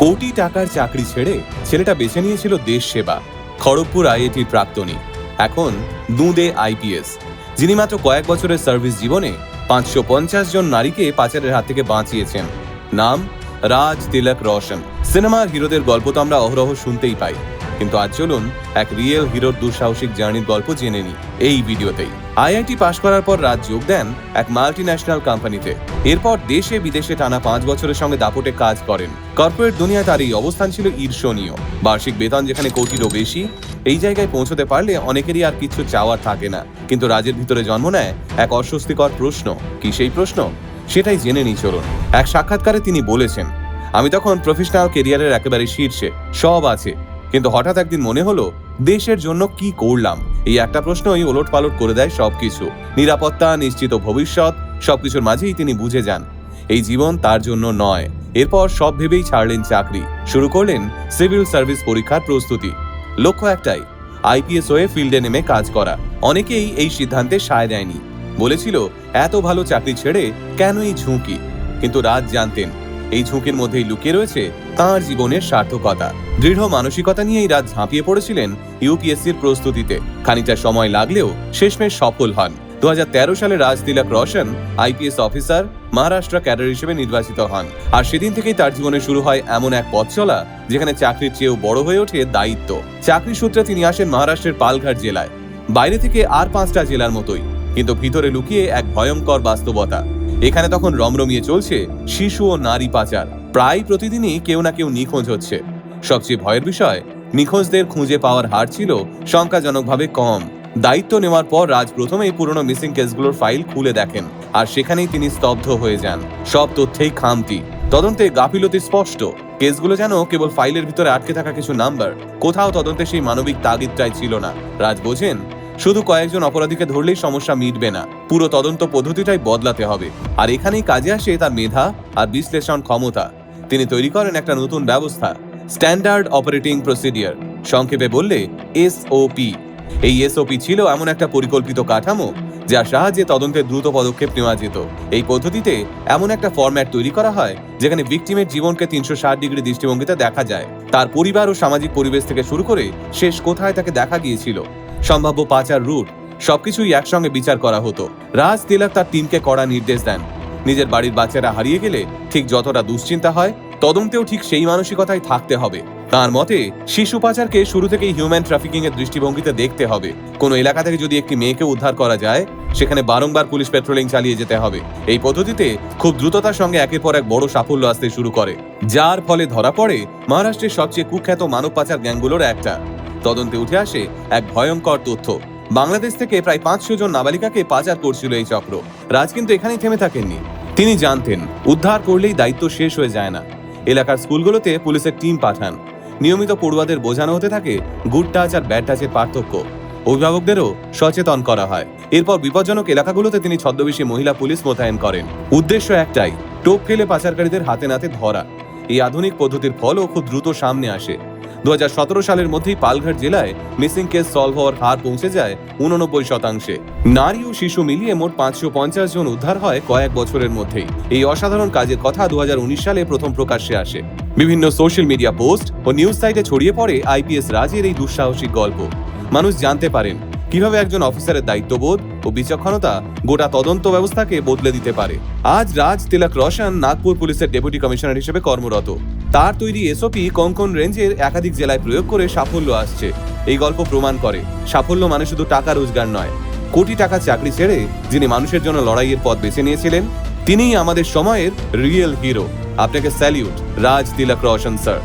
কোটি টাকার চাকরি ছেড়ে ছেলেটা বেছে নিয়েছিল দেশ সেবা। খড়গপুর আইআইটির প্রাক্তনী, এখন দুঁদে আইপিএস, যিনি মাত্র কয়েক বছরের সার্ভিস জীবনে 550 জন নারীকে পাচারের হাত থেকে বাঁচিয়েছেন। নাম রাজ তিলক রোশন। সিনেমার হিরোদের গল্প তো আমরা অহরহ শুনতেই পাই, কিন্তু আজ চলুন এক রিয়েল হিরোর দুঃসাহসিক জার্নির গল্প জেনে নিই এই ভিডিওতেই। আইআইটি পাশ করার পর রাজ যোগ দেন এক মাল্টিন্যাশনাল কোম্পানিতে। এরপর দেশে বিদেশে টানা 5 বছরের সঙ্গে দাপটে কাজ করেন। কর্পোরেট দুনিয়ায় তার এই অবস্থান ছিল ঈর্ষণীয়। বার্ষিক বেতন যেখানে কোটিরও বেশি, এই জায়গায় পৌঁছতে পারলে অনেকেরই আর কিছু চাওয়ার থাকে না। কিন্তু রাজের ভিতরে জন্ম নেয় এক অস্বস্তিকর প্রশ্ন। কি সেই প্রশ্ন? সেটাই জেনে নিই চলুন। এক সাক্ষাৎকারে তিনি বলেছেন, আমি তখন প্রফেশনাল কেরিয়ারের একেবারে শীর্ষে, সব আছে, কিন্তু হঠাৎ একদিন মনে হলো দেশের জন্য কি করলাম। এই একটা প্রশ্নই ওলটপালট করে দেয় সবকিছু। নিরাপত্তা, নিশ্চিত ভবিষ্যৎ, সবকিছুর মাঝেই তিনি বুঝে যান এই জীবন তার জন্য নয়। এরপর সব ভেবেই ছাড়লেন চাকরি, শুরু করলেন সিভিল সার্ভিস পরীক্ষার প্রস্তুতি। লক্ষ্য একটাই, আইপিএস হয়ে ফিল্ডে নেমে কাজ করা। অনেকেই এই সিদ্ধান্তে সায় দেয়নি, বলেছিল এত ভালো চাকরি ছেড়ে কেন এই ঝুঁকি। কিন্তু রাজ জানতেন এই ঝুঁকির মধ্যেই লুকিয়ে রয়েছে তাঁর জীবনের সার্থকতা। দৃঢ় মানসিকতা নিয়েই রাজ ঝাঁপিয়ে পড়েছিলেন ইউপিএসসির প্রস্তুতিতে। খানিকটা সময় লাগলেও শেষমেশ সফল হন। 2013 সালে Raj Tilak Roshan IPS officer Maharashtra cadre হিসেবে নির্বাচিত হন। আর সেদিন থেকেই তার জীবনে শুরু হয় এমন এক পথ চলা যেখানে চাকরির চেয়েও বড় হয়ে ওঠে দায়িত্ব। চাকরি সূত্রে তিনি আসেন মহারাষ্ট্রের পালঘাট জেলায়। বাইরে থেকে আর 5টা জেলার মতোই, কিন্তু ভিতরে লুকিয়ে এক ভয়ঙ্কর বাস্তবতা। এখানে তখন রমরমিয়ে চলছে শিশু ও নারী পাচার। প্রায় প্রতিদিনই কেউ না কেউ নিখোঁজ হচ্ছে। সবচেয়ে ভয়ের বিষয়, নিখোঁজদের খুঁজে পাওয়ার হার ছিল সংখ্যাজনকভাবে কম। দায়িত্ব নেওয়ার পর রাজ প্রথমেই পুরনো মিসিং কেসগুলোর ফাইল খুলে দেখেন, আর সেখানেই তিনি স্তব্ধ হয়ে যান। সব তথ্যেই খামতি, তদন্তে গাফিলতি স্পষ্ট। কেসগুলো যেন কেবল ফাইলের ভিতরে আটকে থাকা কিছু নাম্বার, কোথাও তদন্তে সেই মানবিক তাগিদটাই ছিল না। রাজ বোঝেন শুধু কয়েকজন অপরাধীকে ধরলেই সমস্যা মিটবে না, পুরো তদন্ত পদ্ধতিটাই বদলাতে হবে। আর এখানেই কাজে আসে তার মেধা আর বিশ্লেষণ ক্ষমতা। তিনি তৈরি করেন একটা নতুন ব্যবস্থা, স্ট্যান্ডার্ড অপারেটিং প্রসিডিওর, সংক্ষেপে বললে এসওপি। এই এসওপি ছিল এমন একটা পরিকল্পিত কাঠামো যার সাহায্যে তদন্তে দ্রুত পদক্ষেপ নেওয়া যেত। এই পদ্ধতিতে এমন একটা ফরম্যাট তৈরি করা হয় যেখানে ভিকটিমের জীবনকে 360 ডিগ্রি দৃষ্টিভঙ্গিতে দেখা যায়। তার পরিবার ও সামাজিক পরিবেশ থেকে শুরু করে শেষ কোথায় তাকে দেখা গিয়েছিল, সম্ভাব্য পাচার রুট, সবকিছুই একসঙ্গে বিচার করা হতো। রাজ তিলক তার টিমকে কড়া নির্দেশ দেন, নিজের বাড়ির বাচ্চারা হারিয়ে গেলে ঠিক যতটা দুশ্চিন্তা হয়, তদন্তেও ঠিক সেই মানসিকতাই থাকতে হবে। তার মতে শিশু পাচারকে শুরু থেকেই হিউম্যান ট্রাফিকিং এর দৃষ্টিভঙ্গিতে দেখতে হবে। কোনো এলাকা থেকে যদি একটি মেয়েকে উদ্ধার করা যায়, সেখানে বারংবার পুলিশ পেট্রোলিং চালিয়ে যেতে হবে। এই পদ্ধতিতে খুব দ্রুততার সঙ্গে একের পর এক বড় সাফল্য আসতে শুরু করে, যার ফলে ধরা পড়ে মহারাষ্ট্রের সবচেয়ে কুখ্যাত মানব পাচার গ্যাংগুলোর একটা। তদন্তে উঠে আসে এক ভয়ঙ্কর তথ্য, বাংলাদেশ থেকে প্রায় 500 জন নাবালিকাকে পাচার করছিল এই চক্র। রাজ কিন্তু এখানেই থেমে থাকেননি। তিনি জানতেন উদ্ধার করলেই দায়িত্ব শেষ হয়ে যায় না। এলাকার স্কুলগুলোতে পুলিশের টিম পাঠান। নিয়মিত পড়ুয়াদের বোঝানো হতে থাকে গুড টাচ আর ব্যাড টাচের পার্থক্য। অভিভাবকদেরও সচেতন করা হয়। এরপর বিপজ্জনক এলাকাগুলোতে তিনি ছদ্মবেশী মহিলা পুলিশ মোতায়েন করেন। উদ্দেশ্য একটাই, টোপ ফেলে পাচারকারীদের হাতে নাতে ধরা। এই আধুনিক পদ্ধতির ফলও খুব দ্রুত সামনে আসে। 2017 সালের মধ্যেই পালঘাট জেলায় মিসিং কেস সলভ হওয়ার হার পৌঁছে যায় 89%। নারী ও শিশু মিলিয়ে মোট 550 জন উদ্ধার হয় কয়েক বছরের মধ্যেই। এই অসাধারণ কাজের কথা 2019 সালে প্রথম প্রকাশ্যে আসে। বিভিন্ন সোশ্যাল মিডিয়া পোস্ট ও নিউজ সাইটে ছড়িয়ে পড়ে আইপিএস রাজের এই দুঃসাহসিক গল্প। মানুষ জানতে পারেন কিভাবে একজন অফিসারের দায়িত্ববোধ ও বিচক্ষণতা গোটা তদন্ত ব্যবস্থাকে বদলে দিতে পারে। আজ রাজ তিলক রোশন নাগপুর পুলিশের ডেপুটি কমিশনার হিসেবে কর্মরত। তার তৈরি এসওপি কোঙ্কন রেঞ্জের একাধিক জেলায় প্রয়োগ করে সাফল্য আসছে। এই গল্প প্রমাণ করে সাফল্য মানে শুধু টাকা রোজগার নয়। কোটি টাকা চাকরি ছেড়ে যিনি মানুষের জন্য লড়াইয়ের পথ বেছে নিয়েছিলেন, তিনিই আমাদের সময়ের রিয়েল হিরো। আপনাকে স্যালিউট রাজ তিলক রোশন স্যার।